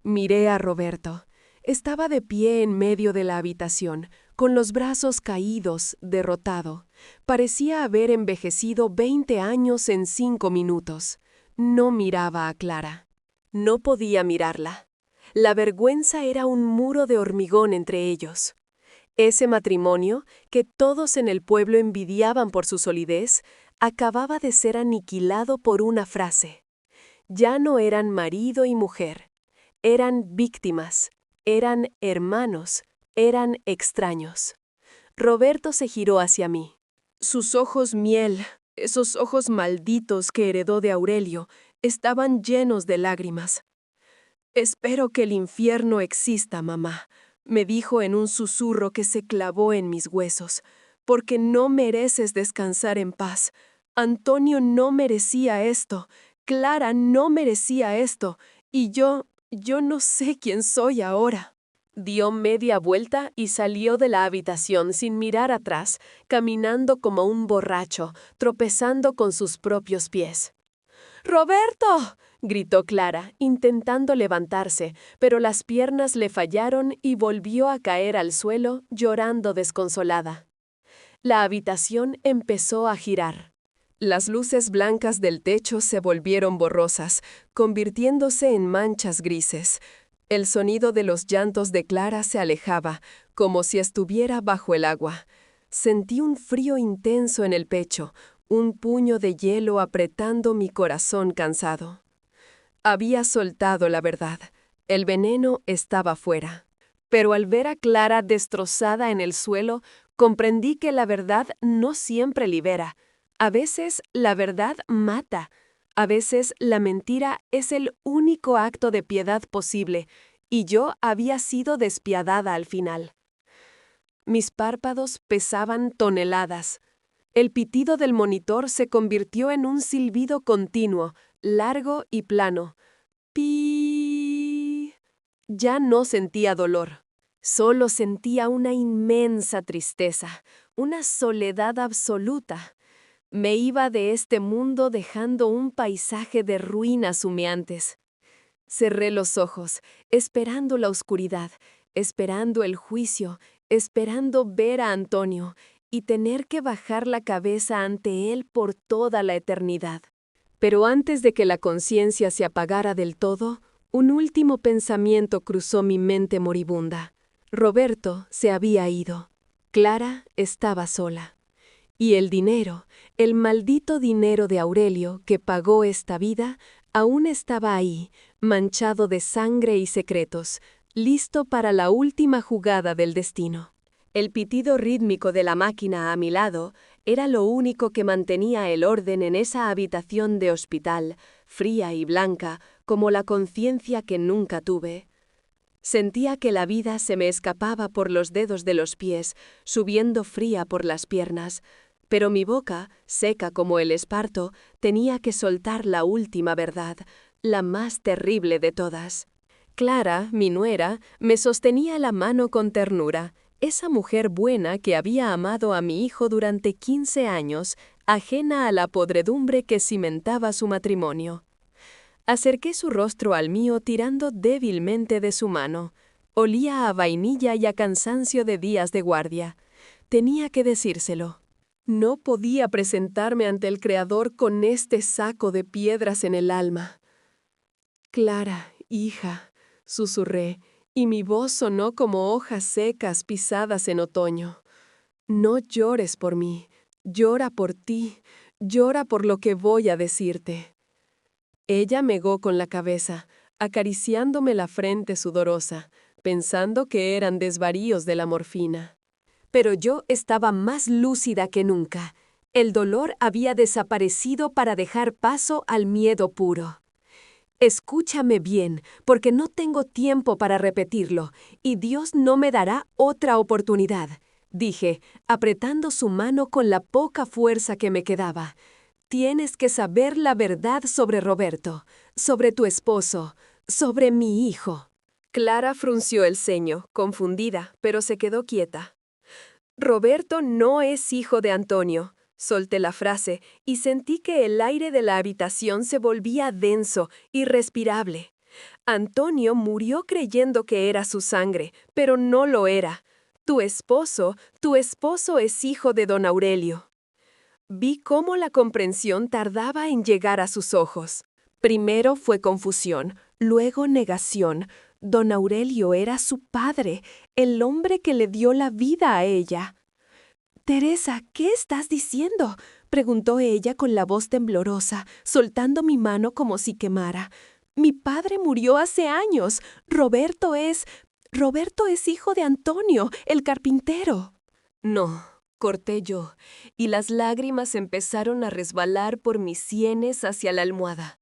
Speaker 1: Miré a Roberto. Estaba de pie en medio de la habitación, con los brazos caídos, derrotado. Parecía haber envejecido 20 años en 5 minutos. No miraba a Clara. No podía mirarla. La vergüenza era un muro de hormigón entre ellos. Ese matrimonio, que todos en el pueblo envidiaban por su solidez, acababa de ser aniquilado por una frase. Ya no eran marido y mujer. Eran víctimas. Eran hermanos, eran extraños. Roberto se giró hacia mí. Sus ojos miel, esos ojos malditos que heredó de Aurelio, estaban llenos de lágrimas. «Espero que el infierno exista, mamá», me dijo en un susurro que se clavó en mis huesos, «porque no mereces descansar en paz. Antonio no merecía esto, Clara no merecía esto, y yo no sé quién soy ahora». Dio media vuelta y salió de la habitación sin mirar atrás, caminando como un borracho, tropezando con sus propios pies. «¡Roberto!», gritó Clara, intentando levantarse, pero las piernas le fallaron y volvió a caer al suelo, llorando desconsolada. La habitación empezó a girar. Las luces blancas del techo se volvieron borrosas, convirtiéndose en manchas grises. El sonido de los llantos de Clara se alejaba, como si estuviera bajo el agua. Sentí un frío intenso en el pecho, un puño de hielo apretando mi corazón cansado. Había soltado la verdad. El veneno estaba fuera. Pero al ver a Clara destrozada en el suelo, comprendí que la verdad no siempre libera. A veces la verdad mata. A veces la mentira es el único acto de piedad posible, y yo había sido despiadada al final. Mis párpados pesaban toneladas. El pitido del monitor se convirtió en un silbido continuo, largo y plano. ¡Pi! Ya no sentía dolor. Solo sentía una inmensa tristeza, una soledad absoluta. Me iba de este mundo dejando un paisaje de ruinas humeantes. Cerré los ojos, esperando la oscuridad, esperando el juicio, esperando ver a Antonio y tener que bajar la cabeza ante él por toda la eternidad. Pero antes de que la conciencia se apagara del todo, un último pensamiento cruzó mi mente moribunda. Roberto se había ido. Clara estaba sola. Y el dinero, el maldito dinero de Aurelio que pagó esta vida, aún estaba ahí, manchado de sangre y secretos, listo para la última jugada del destino. El pitido rítmico de la máquina a mi lado era lo único que mantenía el orden en esa habitación de hospital, fría y blanca, como la conciencia que nunca tuve. Sentía que la vida se me escapaba por los dedos de los pies, subiendo fría por las piernas, pero mi boca, seca como el esparto, tenía que soltar la última verdad, la más terrible de todas. Clara, mi nuera, me sostenía la mano con ternura, esa mujer buena que había amado a mi hijo durante 15 años, ajena a la podredumbre que cimentaba su matrimonio. Acerqué su rostro al mío tirando débilmente de su mano. Olía a vainilla y a cansancio de días de guardia. Tenía que decírselo. No podía presentarme ante el Creador con este saco de piedras en el alma. Clara, hija, susurré, y mi voz sonó como hojas secas pisadas en otoño. No llores por mí, llora por ti, llora por lo que voy a decirte. Ella megó con la cabeza, acariciándome la frente sudorosa, pensando que eran desvaríos de la morfina. Pero yo estaba más lúcida que nunca. El dolor había desaparecido para dejar paso al miedo puro. Escúchame bien, porque no tengo tiempo para repetirlo, y Dios no me dará otra oportunidad, dije, apretando su mano con la poca fuerza que me quedaba. Tienes que saber la verdad sobre Roberto, sobre tu esposo, sobre mi hijo. Clara frunció el ceño, confundida, pero se quedó quieta. Roberto no es hijo de Antonio. Solté la frase y sentí que el aire de la habitación se volvía denso, irrespirable. Antonio murió creyendo que era su sangre, pero no lo era. Tu esposo es hijo de don Aurelio. Vi cómo la comprensión tardaba en llegar a sus ojos. Primero fue confusión, luego negación. Don Aurelio era su padre, el hombre que le dio la vida a ella. «Teresa, ¿qué estás diciendo?», preguntó ella con la voz temblorosa, soltando mi mano como si quemara. «Mi padre murió hace años. Roberto es hijo de Antonio, el carpintero». «No», corté yo, y las lágrimas empezaron a resbalar por mis sienes hacia la almohada.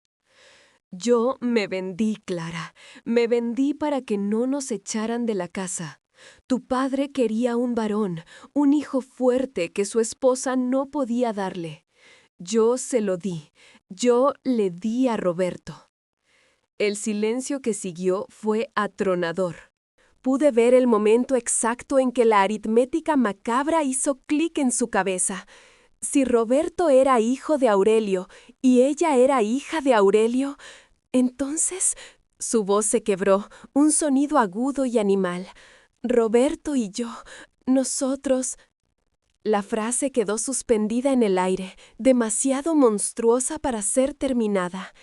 Speaker 1: Yo me vendí, Clara, me vendí para que no nos echaran de la casa. Tu padre quería un varón, un hijo fuerte que su esposa no podía darle. Yo se lo di, yo le di a Roberto. El silencio que siguió fue atronador. Pude ver el momento exacto en que la aritmética macabra hizo clic en su cabeza. Si Roberto era hijo de Aurelio y ella era hija de Aurelio, entonces su voz se quebró, un sonido agudo y animal. Roberto y yo, nosotros. La frase quedó suspendida en el aire, demasiado monstruosa para ser terminada.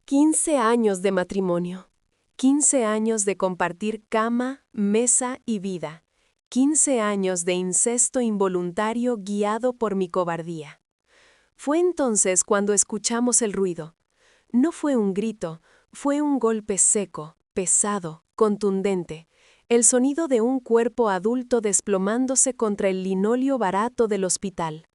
Speaker 1: 15 años de matrimonio. 15 años de compartir cama, mesa y vida. 15 años de incesto involuntario guiado por mi cobardía. Fue entonces cuando escuchamos el ruido. No fue un grito, fue un golpe seco, pesado, contundente, el sonido de un cuerpo adulto desplomándose contra el linóleo barato del hospital.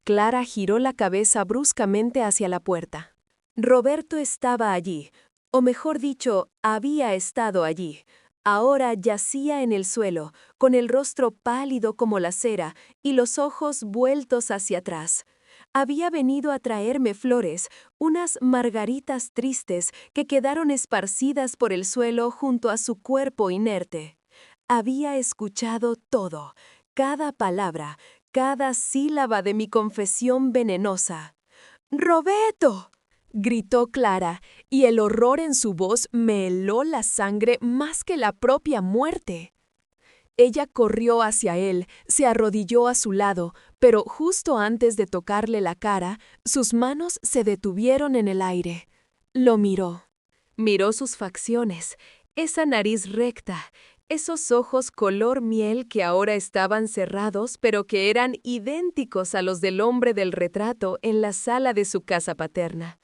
Speaker 1: Clara giró la cabeza bruscamente hacia la puerta. Roberto estaba allí, o mejor dicho, había estado allí. Ahora yacía en el suelo, con el rostro pálido como la cera y los ojos vueltos hacia atrás. Había venido a traerme flores, unas margaritas tristes que quedaron esparcidas por el suelo junto a su cuerpo inerte. Había escuchado todo, cada palabra, cada sílaba de mi confesión venenosa. ¡Roberto!, gritó Clara, y el horror en su voz me heló la sangre más que la propia muerte. Ella corrió hacia él, se arrodilló a su lado, pero justo antes de tocarle la cara, sus manos se detuvieron en el aire. Lo miró. Miró sus facciones, esa nariz recta, esos ojos color miel que ahora estaban cerrados, pero que eran idénticos a los del hombre del retrato en la sala de su casa paterna.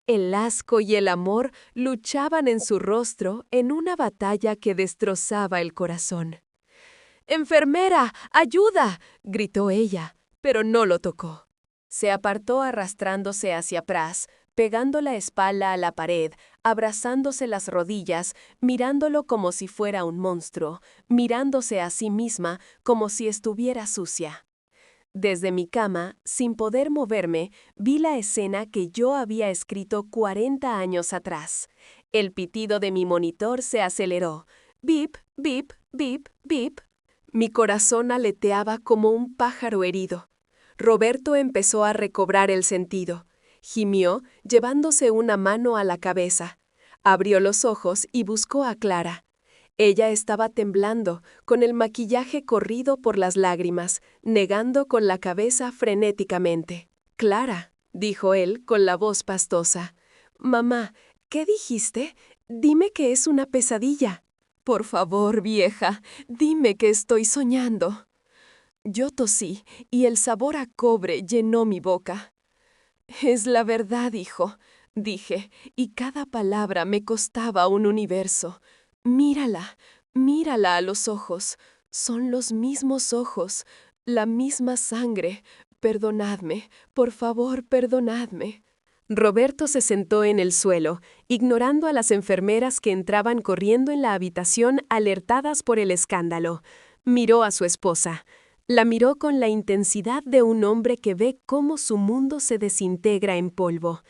Speaker 1: El asco y el amor luchaban en su rostro en una batalla que destrozaba el corazón. «¡Enfermera! ¡Ayuda!», gritó ella, pero no lo tocó. Se apartó arrastrándose hacia atrás, pegando la espalda a la pared, abrazándose las rodillas, mirándolo como si fuera un monstruo, mirándose a sí misma como si estuviera sucia. Desde mi cama, sin poder moverme, vi la escena que yo había escrito 40 años atrás. El pitido de mi monitor se aceleró. Bip, bip, bip, bip. Mi corazón aleteaba como un pájaro herido. Roberto empezó a recobrar el sentido. Gimió, llevándose una mano a la cabeza. Abrió los ojos y buscó a Clara. Ella estaba temblando, con el maquillaje corrido por las lágrimas, negando con la cabeza frenéticamente. «Clara», dijo él con la voz pastosa. «Mamá, ¿qué dijiste? Dime que es una pesadilla». «Por favor, vieja, dime que estoy soñando». Yo tosí, y el sabor a cobre llenó mi boca. «Es la verdad, hijo», dije, y cada palabra me costaba un universo. «Mírala, mírala a los ojos. Son los mismos ojos, la misma sangre. Perdonadme, por favor, perdonadme». Roberto se sentó en el suelo, ignorando a las enfermeras que entraban corriendo en la habitación alertadas por el escándalo. Miró a su esposa. La miró con la intensidad de un hombre que ve cómo su mundo se desintegra en polvo.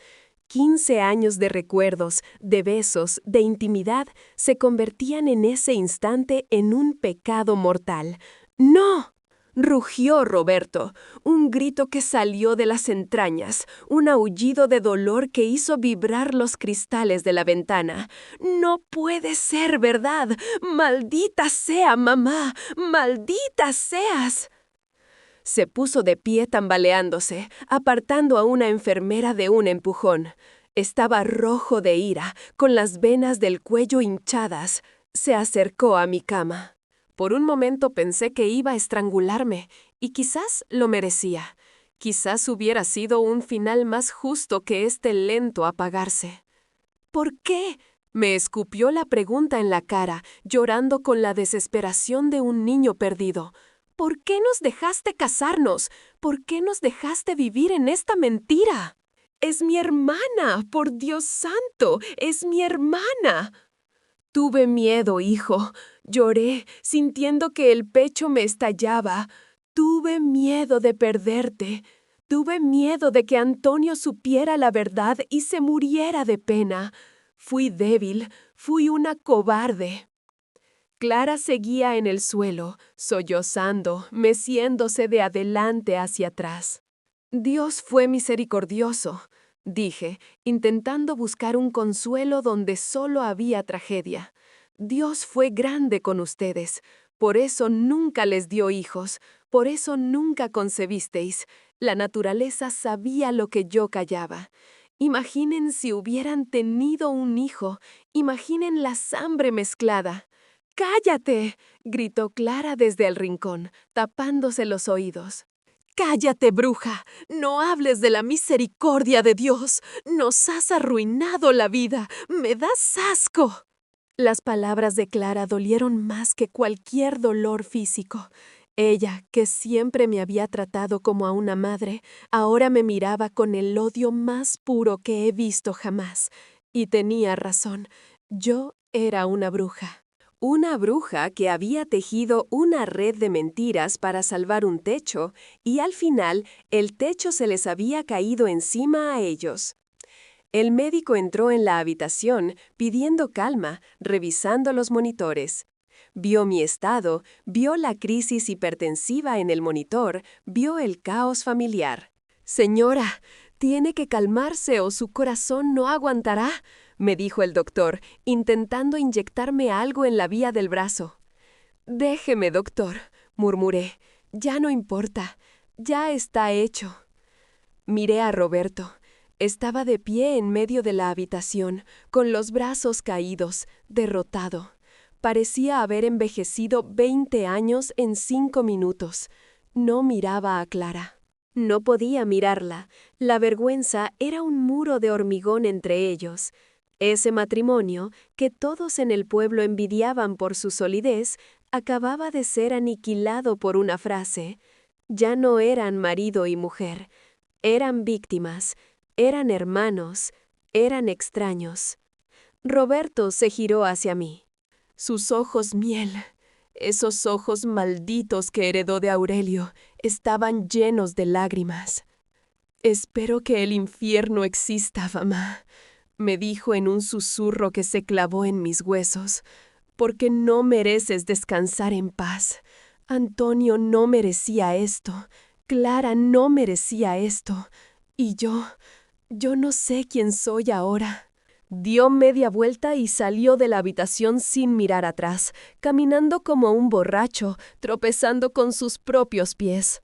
Speaker 1: 15 años de recuerdos, de besos, de intimidad, se convertían en ese instante en un pecado mortal. ¡No!, rugió Roberto, un grito que salió de las entrañas, un aullido de dolor que hizo vibrar los cristales de la ventana. «¡No puede ser verdad! ¡Maldita sea, mamá! ¡Maldita seas!». Se puso de pie tambaleándose, apartando a una enfermera de un empujón. Estaba rojo de ira, con las venas del cuello hinchadas. Se acercó a mi cama. Por un momento pensé que iba a estrangularme, y quizás lo merecía. Quizás hubiera sido un final más justo que este lento apagarse. «¿Por qué?», me escupió la pregunta en la cara, llorando con la desesperación de un niño perdido. «¿Por qué nos dejaste casarnos? ¿Por qué nos dejaste vivir en esta mentira?». «Es mi hermana, por Dios santo, es mi hermana». Tuve miedo, hijo. Lloré, sintiendo que el pecho me estallaba. Tuve miedo de perderte. Tuve miedo de que Antonio supiera la verdad y se muriera de pena. Fui débil, fui una cobarde. Clara seguía en el suelo, sollozando, meciéndose de adelante hacia atrás. «Dios fue misericordioso», dije, intentando buscar un consuelo donde solo había tragedia. «Dios fue grande con ustedes. Por eso nunca les dio hijos. Por eso nunca concebisteis. La naturaleza sabía lo que yo callaba. Imaginen si hubieran tenido un hijo. Imaginen la sangre mezclada». «¡Cállate!», gritó Clara desde el rincón, tapándose los oídos. Cállate, bruja. No hables de la misericordia de Dios. Nos has arruinado la vida. Me das asco. Las palabras de Clara dolieron más que cualquier dolor físico. Ella, que siempre me había tratado como a una madre, ahora me miraba con el odio más puro que he visto jamás. Y tenía razón. Yo era una bruja. Una bruja que había tejido una red de mentiras para salvar un techo, y al final el techo se les había caído encima a ellos. El médico entró en la habitación pidiendo calma, revisando los monitores. Vio mi estado, vio la crisis hipertensiva en el monitor, vio el caos familiar. «Señora, tiene que calmarse o su corazón no aguantará», me dijo el doctor, intentando inyectarme algo en la vía del brazo. «Déjeme, doctor», murmuré. «Ya no importa. Ya está hecho». Miré a Roberto. Estaba de pie en medio de la habitación, con los brazos caídos, derrotado. Parecía haber envejecido 20 años en 5 minutos. No miraba a Clara. No podía mirarla. La vergüenza era un muro de hormigón entre ellos. Ese matrimonio, que todos en el pueblo envidiaban por su solidez, acababa de ser aniquilado por una frase. Ya no eran marido y mujer. Eran víctimas, eran hermanos, eran extraños. Roberto se giró hacia mí. Sus ojos miel, esos ojos malditos que heredó de Aurelio, estaban llenos de lágrimas. «Espero que el infierno exista, mamá», me dijo en un susurro que se clavó en mis huesos, «porque no mereces descansar en paz. Antonio no merecía esto. Clara no merecía esto. Y yo no sé quién soy ahora». Dio media vuelta y salió de la habitación sin mirar atrás, caminando como un borracho, tropezando con sus propios pies.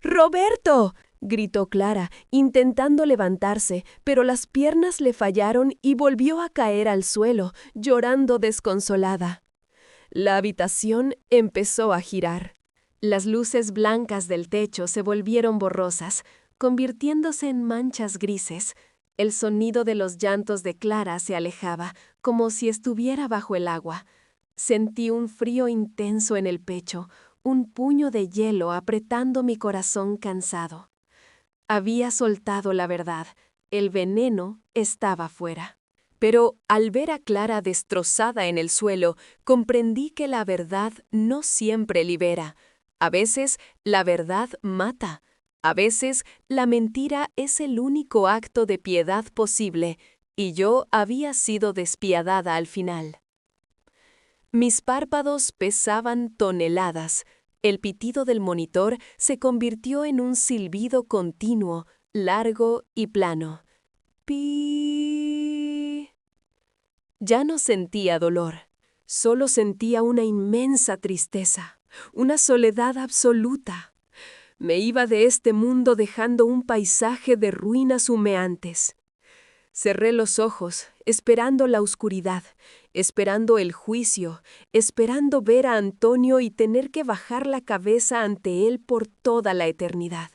Speaker 1: «¡Roberto!», gritó Clara, intentando levantarse, pero las piernas le fallaron y volvió a caer al suelo, llorando desconsolada. La habitación empezó a girar. Las luces blancas del techo se volvieron borrosas, convirtiéndose en manchas grises. El sonido de los llantos de Clara se alejaba, como si estuviera bajo el agua. Sentí un frío intenso en el pecho, un puño de hielo apretando mi corazón cansado. Había soltado la verdad. El veneno estaba fuera. Pero al ver a Clara destrozada en el suelo, comprendí que la verdad no siempre libera. A veces la verdad mata. A veces la mentira es el único acto de piedad posible, y yo había sido despiadada al final. Mis párpados pesaban toneladas. El pitido del monitor se convirtió en un silbido continuo, largo y plano. ¡Pi! Ya no sentía dolor. Solo sentía una inmensa tristeza, una soledad absoluta. Me iba de este mundo dejando un paisaje de ruinas humeantes. Cerré los ojos, esperando la oscuridad, esperando el juicio, esperando ver a Antonio y tener que bajar la cabeza ante él por toda la eternidad.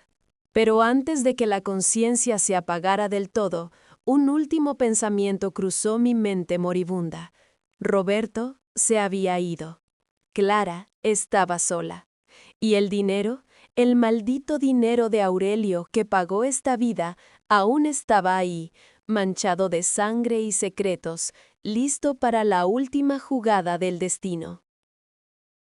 Speaker 1: Pero antes de que la conciencia se apagara del todo, un último pensamiento cruzó mi mente moribunda. Roberto se había ido. Clara estaba sola. Y el dinero, el maldito dinero de Aurelio que pagó esta vida, aún estaba ahí, manchado de sangre y secretos, listo para la última jugada del destino.